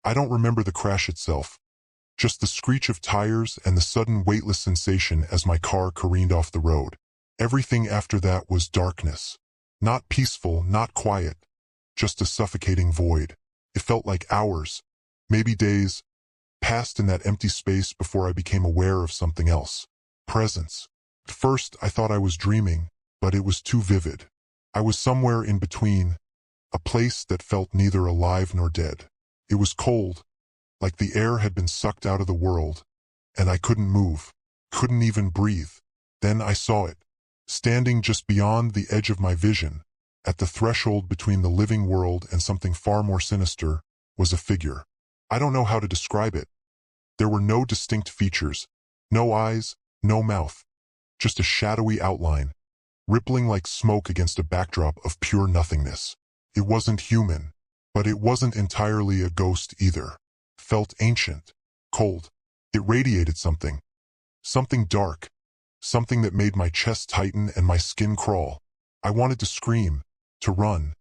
I don't remember the crash itself, just the screech of tires and the sudden weightless sensation as my car careened off the road. Everything after that was darkness. Not peaceful, not quiet, just a suffocating void. It felt like hours, maybe days, passed in that empty space before I became aware of something else. Presence. At first, I thought I was dreaming, but it was too vivid. I was somewhere in between, a place that felt neither alive nor dead. It was cold, like the air had been sucked out of the world, and I couldn't move, couldn't even breathe. Then I saw it, standing just beyond the edge of my vision, at the threshold between the living world and something far more sinister, was a figure. I don't know how to describe it. There were no distinct features, no eyes, no mouth, just a shadowy outline, rippling like smoke against a backdrop of pure nothingness. It wasn't human, but it wasn't entirely a ghost either. Felt ancient, cold. It radiated something dark, something that made my chest tighten and my skin crawl. I wanted to scream, to run,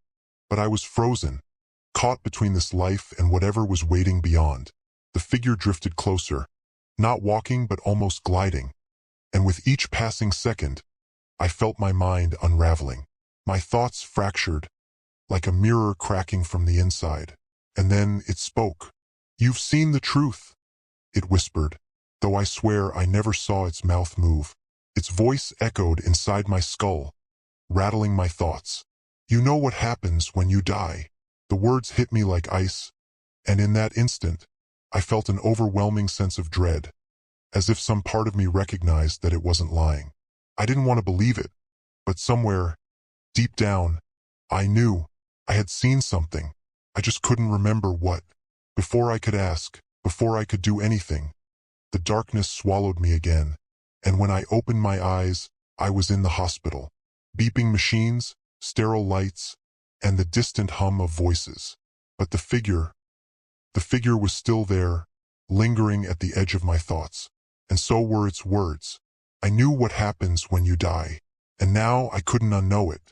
but I was frozen, caught between this life and whatever was waiting beyond. The figure drifted closer, not walking but almost gliding, and with each passing second, I felt my mind unraveling. My thoughts fractured, like a mirror cracking from the inside. And then it spoke. "You've seen the truth," it whispered, though I swear I never saw its mouth move. Its voice echoed inside my skull, rattling my thoughts. "You know what happens when you die." The words hit me like ice, and in that instant, I felt an overwhelming sense of dread, as if some part of me recognized that it wasn't lying. I didn't want to believe it, but somewhere, deep down, I knew. I had seen something. I just couldn't remember what. Before I could ask, before I could do anything, the darkness swallowed me again, and when I opened my eyes, I was in the hospital. Beeping machines, sterile lights, and the distant hum of voices. But the figure was still there, lingering at the edge of my thoughts. And so were its words. "I knew what happens when you die, and now I couldn't unknow it."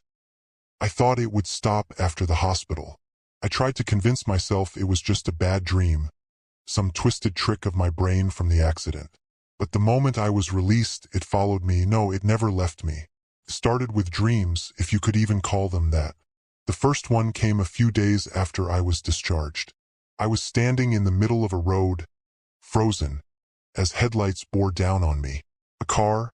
I thought it would stop after the hospital. I tried to convince myself it was just a bad dream, some twisted trick of my brain from the accident. But the moment I was released, it followed me. No, it never left me. It started with dreams, if you could even call them that. The first one came a few days after I was discharged. I was standing in the middle of a road, frozen, as headlights bore down on me. A car,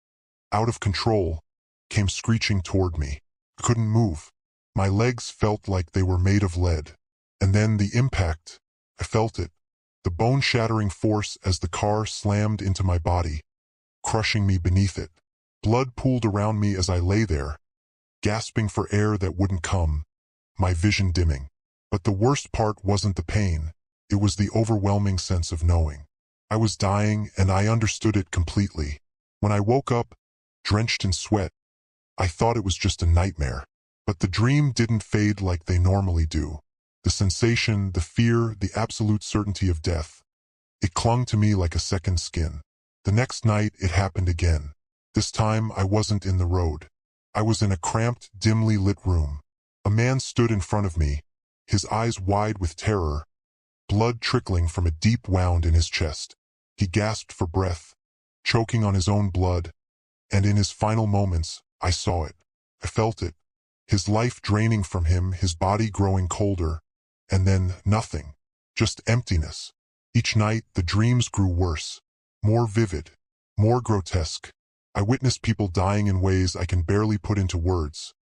out of control, came screeching toward me. I couldn't move. My legs felt like they were made of lead. And then the impact, I felt it, the bone-shattering force as the car slammed into my body, crushing me beneath it. Blood pooled around me as I lay there, gasping for air that wouldn't come, my vision dimming. But the worst part wasn't the pain, it was the overwhelming sense of knowing. I was dying, and I understood it completely. When I woke up, drenched in sweat, I thought it was just a nightmare. But the dream didn't fade like they normally do. The sensation, the fear, the absolute certainty of death. It clung to me like a second skin. The next night, it happened again. This time, I wasn't in the road. I was in a cramped, dimly lit room. A man stood in front of me, his eyes wide with terror, blood trickling from a deep wound in his chest. He gasped for breath, choking on his own blood, and in his final moments, I saw it. I felt it. His life draining from him, his body growing colder, and then nothing, just emptiness. Each night, the dreams grew worse, more vivid, more grotesque. I witnessed people dying in ways I can barely put into words.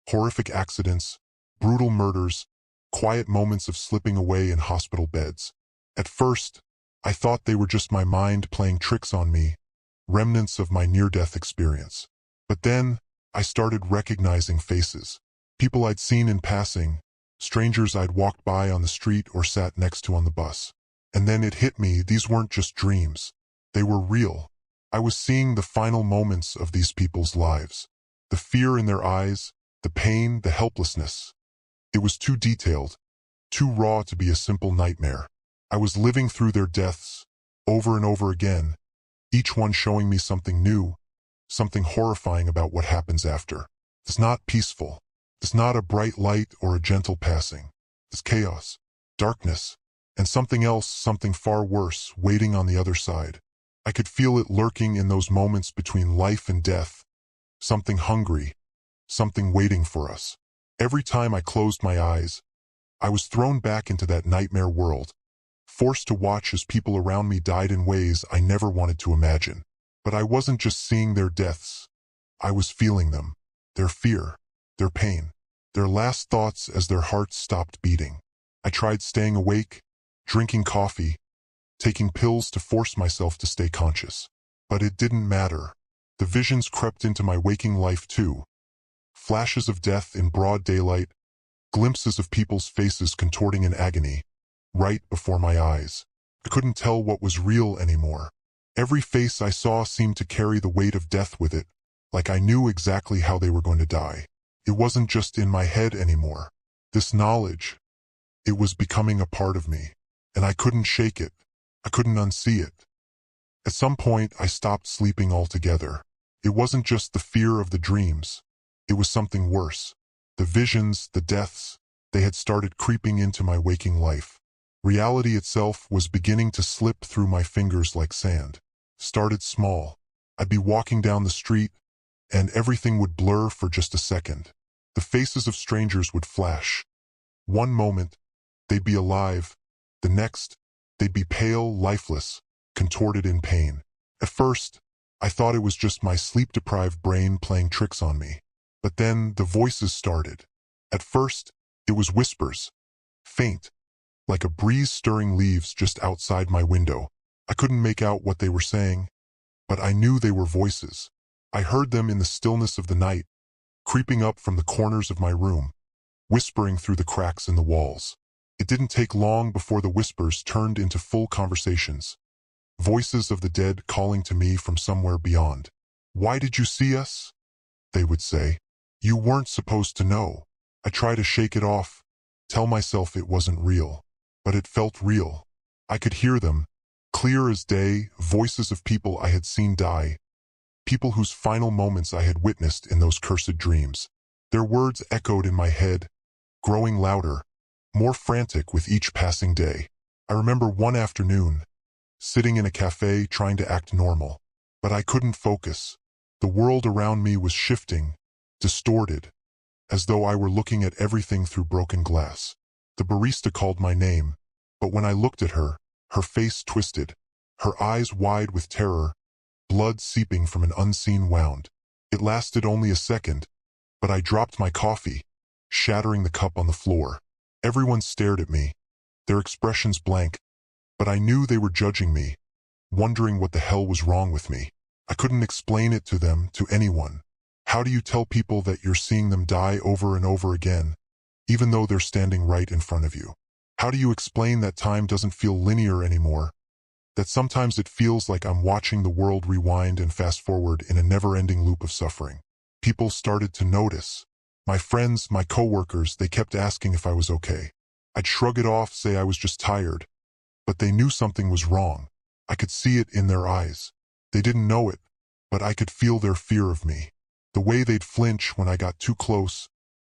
Horrific accidents, brutal murders, quiet moments of slipping away in hospital beds. At first, I thought they were just my mind playing tricks on me, remnants of my near-death experience. But then, I started recognizing faces. People I'd seen in passing, strangers I'd walked by on the street or sat next to on the bus. And then it hit me, these weren't just dreams. They were real. I was seeing the final moments of these people's lives. The fear in their eyes, the pain, the helplessness. It was too detailed, too raw to be a simple nightmare. I was living through their deaths, over and over again, each one showing me something new, something horrifying about what happens after. It's not peaceful. It's not a bright light or a gentle passing. It's chaos, darkness, and something else, something far worse, waiting on the other side. I could feel it lurking in those moments between life and death, something hungry, something waiting for us. Every time I closed my eyes, I was thrown back into that nightmare world, forced to watch as people around me died in ways I never wanted to imagine. But I wasn't just seeing their deaths, I was feeling them, their fear, their pain, their last thoughts as their hearts stopped beating. I tried staying awake, drinking coffee, taking pills to force myself to stay conscious. But it didn't matter. The visions crept into my waking life too. Flashes of death in broad daylight, glimpses of people's faces contorting in agony, right before my eyes. I couldn't tell what was real anymore. Every face I saw seemed to carry the weight of death with it, like I knew exactly how they were going to die. It wasn't just in my head anymore. This knowledge, it was becoming a part of me, and I couldn't shake it. I couldn't unsee it. At some point, I stopped sleeping altogether. It wasn't just the fear of the dreams. It was something worse. The visions, the deaths, they had started creeping into my waking life. Reality itself was beginning to slip through my fingers like sand. Started small. I'd be walking down the street, and everything would blur for just a second. The faces of strangers would flash. One moment, they'd be alive. The next, they'd be pale, lifeless, contorted in pain. At first, I thought it was just my sleep-deprived brain playing tricks on me. But then the voices started. At first, it was whispers, faint, like a breeze stirring leaves just outside my window. I couldn't make out what they were saying, but I knew they were voices. I heard them in the stillness of the night, creeping up from the corners of my room, whispering through the cracks in the walls. It didn't take long before the whispers turned into full conversations. Voices of the dead calling to me from somewhere beyond. "Why did you see us?" they would say. "You weren't supposed to know." I tried to shake it off, tell myself it wasn't real. But it felt real. I could hear them, clear as day, voices of people I had seen die, people whose final moments I had witnessed in those cursed dreams. Their words echoed in my head, growing louder, more frantic with each passing day. I remember one afternoon, sitting in a cafe trying to act normal, but I couldn't focus. The world around me was shifting, distorted, as though I were looking at everything through broken glass. The barista called my name, but when I looked at her, her face twisted, her eyes wide with terror, blood seeping from an unseen wound. It lasted only a second, but I dropped my coffee, shattering the cup on the floor. Everyone stared at me, their expressions blank, but I knew they were judging me, wondering what the hell was wrong with me. I couldn't explain it to them, to anyone. How do you tell people that you're seeing them die over and over again, even though they're standing right in front of you? How do you explain that time doesn't feel linear anymore? That sometimes it feels like I'm watching the world rewind and fast forward in a never-ending loop of suffering. People started to notice. My friends, my coworkers, they kept asking if I was okay. I'd shrug it off, say I was just tired. But they knew something was wrong. I could see it in their eyes. They didn't know it, but I could feel their fear of me. The way they'd flinch when I got too close,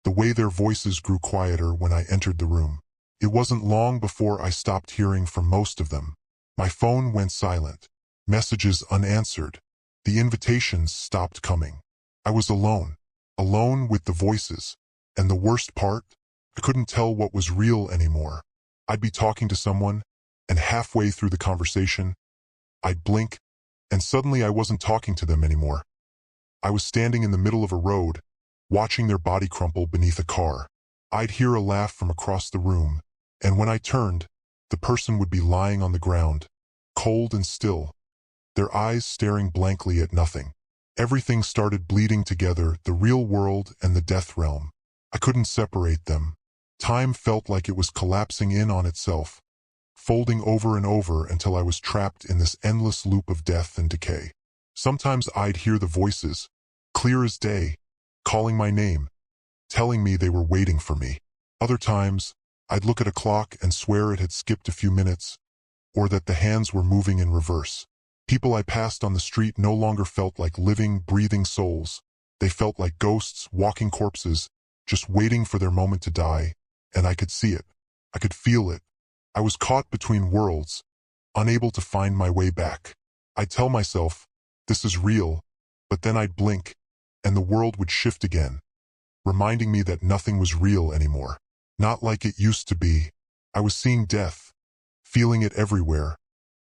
the way their voices grew quieter when I entered the room. It wasn't long before I stopped hearing from most of them. My phone went silent, messages unanswered. The invitations stopped coming. I was alone with the voices. And the worst part, I couldn't tell what was real anymore. I'd be talking to someone, and halfway through the conversation, I'd blink, and suddenly I wasn't talking to them anymore. I was standing in the middle of a road, watching their body crumple beneath a car. I'd hear a laugh from across the room, and when I turned, the person would be lying on the ground, cold and still, their eyes staring blankly at nothing. Everything started bleeding together, the real world and the death realm. I couldn't separate them. Time felt like it was collapsing in on itself, folding over and over until I was trapped in this endless loop of death and decay. Sometimes I'd hear the voices, clear as day, calling my name, telling me they were waiting for me. Other times, I'd look at a clock and swear it had skipped a few minutes, or that the hands were moving in reverse. People I passed on the street no longer felt like living, breathing souls. They felt like ghosts, walking corpses, just waiting for their moment to die, and I could see it. I could feel it. I was caught between worlds, unable to find my way back. I'd tell myself, this is real, but then I'd blink, and the world would shift again, reminding me that nothing was real anymore. Not like it used to be. I was seeing death, feeling it everywhere,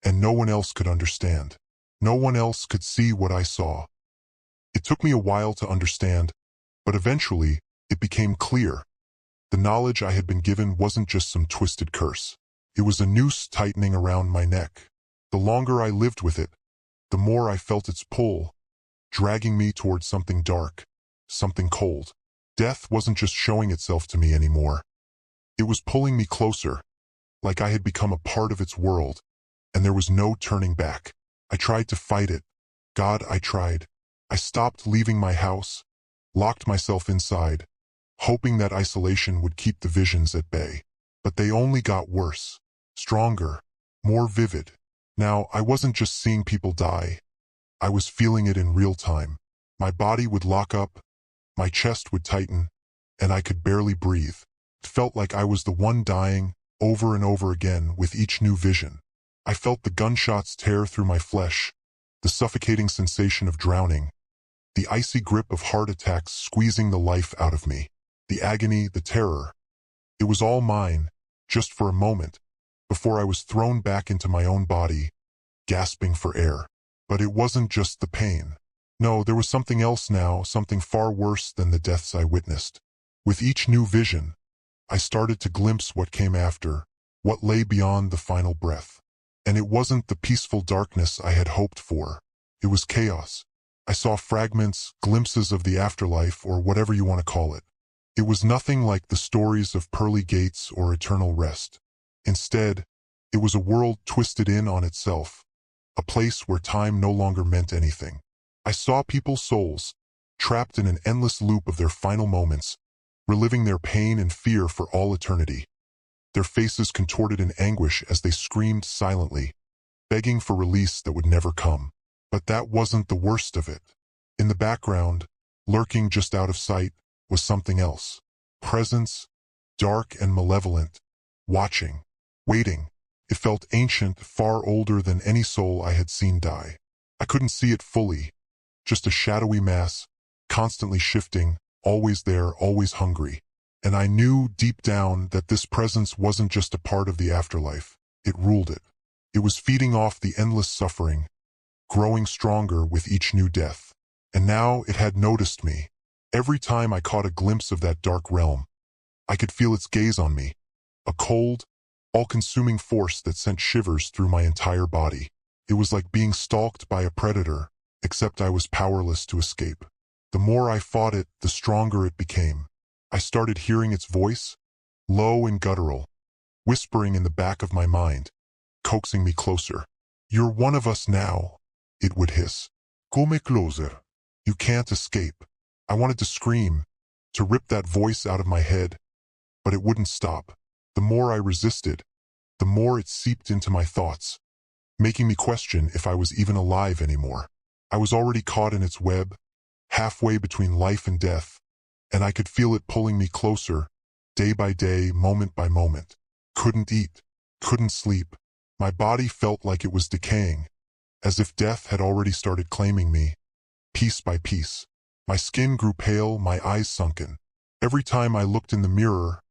and no one else could understand. No one else could see what I saw. It took me a while to understand, but eventually, it became clear. The knowledge I had been given wasn't just some twisted curse. It was a noose tightening around my neck. The longer I lived with it, the more I felt its pull, dragging me towards something dark, something cold. Death wasn't just showing itself to me anymore. It was pulling me closer, like I had become a part of its world, and there was no turning back. I tried to fight it. God, I tried. I stopped leaving my house, locked myself inside, hoping that isolation would keep the visions at bay. But they only got worse, stronger, more vivid. Now, I wasn't just seeing people die. I was feeling it in real time. My body would lock up, my chest would tighten, and I could barely breathe. It felt like I was the one dying, over and over again with each new vision. I felt the gunshots tear through my flesh, the suffocating sensation of drowning, the icy grip of heart attacks squeezing the life out of me, the agony, the terror. It was all mine, just for a moment, before I was thrown back into my own body, gasping for air. But it wasn't just the pain. No, there was something else now, something far worse than the deaths I witnessed. With each new vision, I started to glimpse what came after, what lay beyond the final breath. And it wasn't the peaceful darkness I had hoped for. It was chaos. I saw fragments, glimpses of the afterlife, or whatever you want to call it. It was nothing like the stories of pearly gates or eternal rest. Instead, it was a world twisted in on itself, a place where time no longer meant anything. I saw people's souls, trapped in an endless loop of their final moments, reliving their pain and fear for all eternity. Their faces contorted in anguish as they screamed silently, begging for release that would never come. But that wasn't the worst of it. In the background, lurking just out of sight, was something else. Presence, dark and malevolent, watching, waiting. It felt ancient, far older than any soul I had seen die. I couldn't see it fully, just a shadowy mass, constantly shifting, always there, always hungry. And I knew deep down that this presence wasn't just a part of the afterlife. It ruled it. It was feeding off the endless suffering, growing stronger with each new death. And now it had noticed me. Every time I caught a glimpse of that dark realm, I could feel its gaze on me, a cold, all-consuming force that sent shivers through my entire body. It was like being stalked by a predator, except I was powerless to escape. The more I fought it, the stronger it became. I started hearing its voice, low and guttural, whispering in the back of my mind, coaxing me closer. "You're one of us now," it would hiss. "Come closer. You can't escape." I wanted to scream, to rip that voice out of my head, but it wouldn't stop. The more I resisted, the more it seeped into my thoughts, making me question if I was even alive anymore. I was already caught in its web, halfway between life and death, and I could feel it pulling me closer, day by day, moment by moment. Couldn't eat, couldn't sleep. My body felt like it was decaying, as if death had already started claiming me, piece by piece. My skin grew pale, my eyes sunken. Every time I looked in the mirror,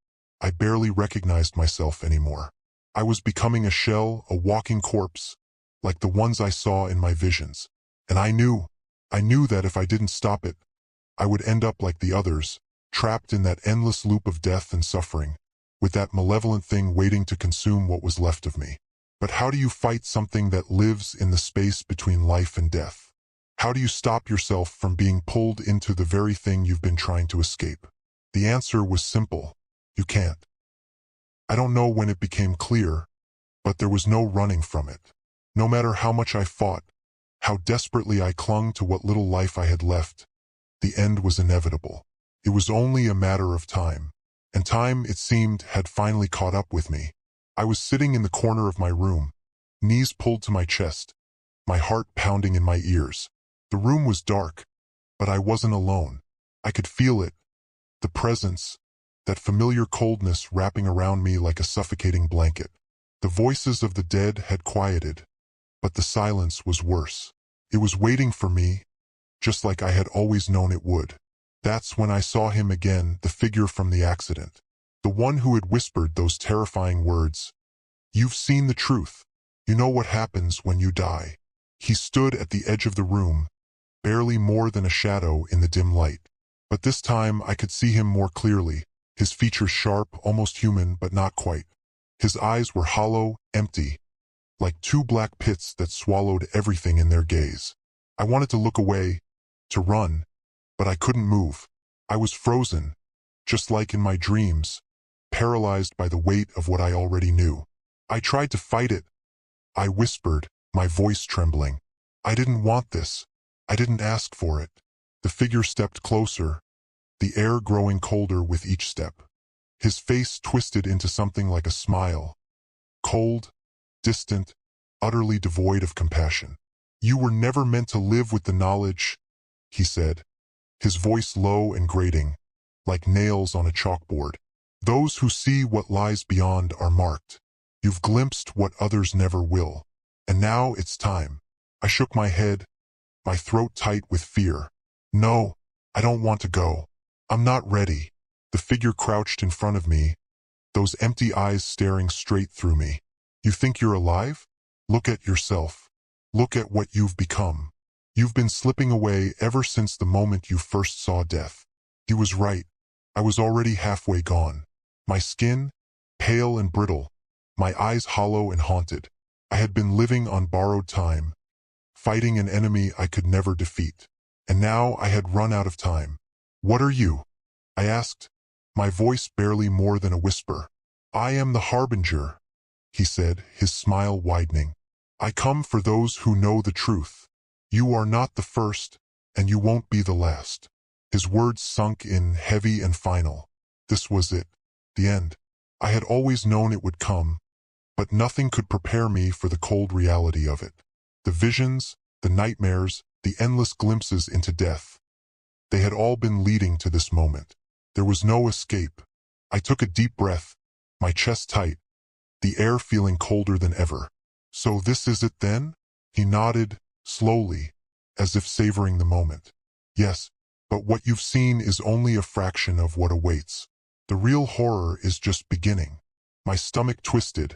I barely recognized myself anymore. I was becoming a shell, a walking corpse, like the ones I saw in my visions. And I knew that if I didn't stop it, I would end up like the others, trapped in that endless loop of death and suffering, with that malevolent thing waiting to consume what was left of me. But how do you fight something that lives in the space between life and death? How do you stop yourself from being pulled into the very thing you've been trying to escape? The answer was simple. You can't. I don't know when it became clear, but there was no running from it. No matter how much I fought, how desperately I clung to what little life I had left, the end was inevitable. It was only a matter of time. And time, it seemed, had finally caught up with me. I was sitting in the corner of my room, knees pulled to my chest, my heart pounding in my ears. The room was dark, but I wasn't alone. I could feel it, the presence, that familiar coldness wrapping around me like a suffocating blanket. The voices of the dead had quieted, but the silence was worse. It was waiting for me, just like I had always known it would. That's when I saw him again, the figure from the accident. The one who had whispered those terrifying words. "You've seen the truth. You know what happens when you die." He stood at the edge of the room, barely more than a shadow in the dim light. But this time I could see him more clearly, his features sharp, almost human, but not quite. His eyes were hollow, empty, like two black pits that swallowed everything in their gaze. I wanted to look away, to run, but I couldn't move. I was frozen, just like in my dreams, paralyzed by the weight of what I already knew. I tried to fight it. I whispered, my voice trembling. "I didn't want this. I didn't ask for it." The figure stepped closer, the air growing colder with each step. His face twisted into something like a smile. Cold, distant, utterly devoid of compassion. "You were never meant to live with the knowledge," he said, his voice low and grating, like nails on a chalkboard. "Those who see what lies beyond are marked. You've glimpsed what others never will. And now it's time." I shook my head, my throat tight with fear. "No, I don't want to go. I'm not ready." The figure crouched in front of me, those empty eyes staring straight through me. "You think you're alive? Look at yourself. Look at what you've become. You've been slipping away ever since the moment you first saw death." He was right. I was already halfway gone. My skin, pale and brittle, my eyes hollow and haunted. I had been living on borrowed time, fighting an enemy I could never defeat. And now I had run out of time. "What are you?" I asked, my voice barely more than a whisper. "I am the Harbinger," he said, his smile widening. "I come for those who know the truth. You are not the first, and you won't be the last." His words sunk in, heavy and final. This was it, the end. I had always known it would come, but nothing could prepare me for the cold reality of it. The visions, the nightmares, the endless glimpses into death. They had all been leading to this moment. There was no escape. I took a deep breath, my chest tight, the air feeling colder than ever. "So this is it then?" He nodded, slowly, as if savoring the moment. "Yes, but what you've seen is only a fraction of what awaits. The real horror is just beginning." My stomach twisted,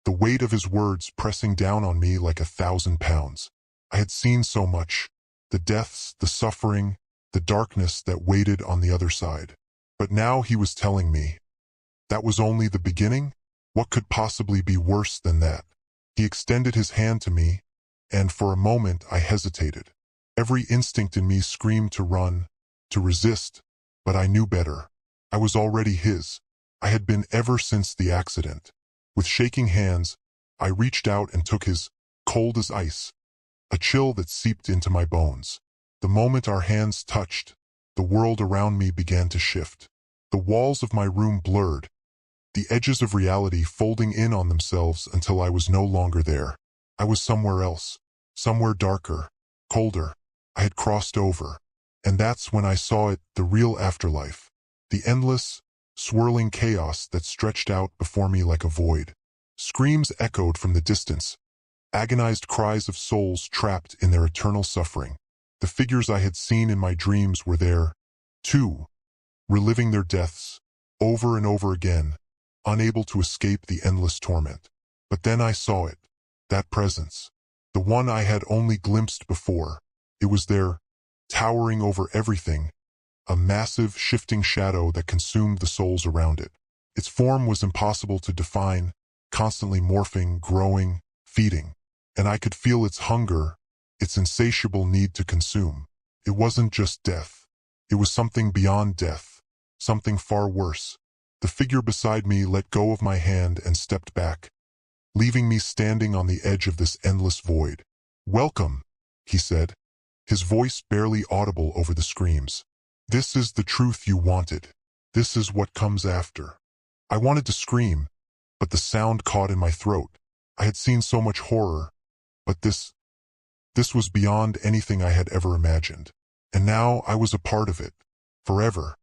the weight of his words pressing down on me like 1,000 pounds. I had seen so much, the deaths, the suffering, the darkness that waited on the other side. But now he was telling me, that was only the beginning? What could possibly be worse than that? He extended his hand to me, and for a moment I hesitated. Every instinct in me screamed to run, to resist, but I knew better. I was already his. I had been ever since the accident. With shaking hands, I reached out and took his, cold as ice, a chill that seeped into my bones. The moment our hands touched, the world around me began to shift. The walls of my room blurred, the edges of reality folding in on themselves until I was no longer there. I was somewhere else, somewhere darker, colder. I had crossed over. And that's when I saw it, the real afterlife. The endless, swirling chaos that stretched out before me like a void. Screams echoed from the distance, agonized cries of souls trapped in their eternal suffering. The figures I had seen in my dreams were there, too, reliving their deaths, over and over again, unable to escape the endless torment. But then I saw it, that presence, the one I had only glimpsed before. It was there, towering over everything, a massive, shifting shadow that consumed the souls around it. Its form was impossible to define, constantly morphing, growing, feeding. And I could feel its hunger, its insatiable need to consume. It wasn't just death. It was something beyond death, something far worse. The figure beside me let go of my hand and stepped back, leaving me standing on the edge of this endless void. "Welcome," he said, his voice barely audible over the screams. "This is the truth you wanted. This is what comes after." I wanted to scream, but the sound caught in my throat. I had seen so much horror, but this was beyond anything I had ever imagined. And now I was a part of it, forever.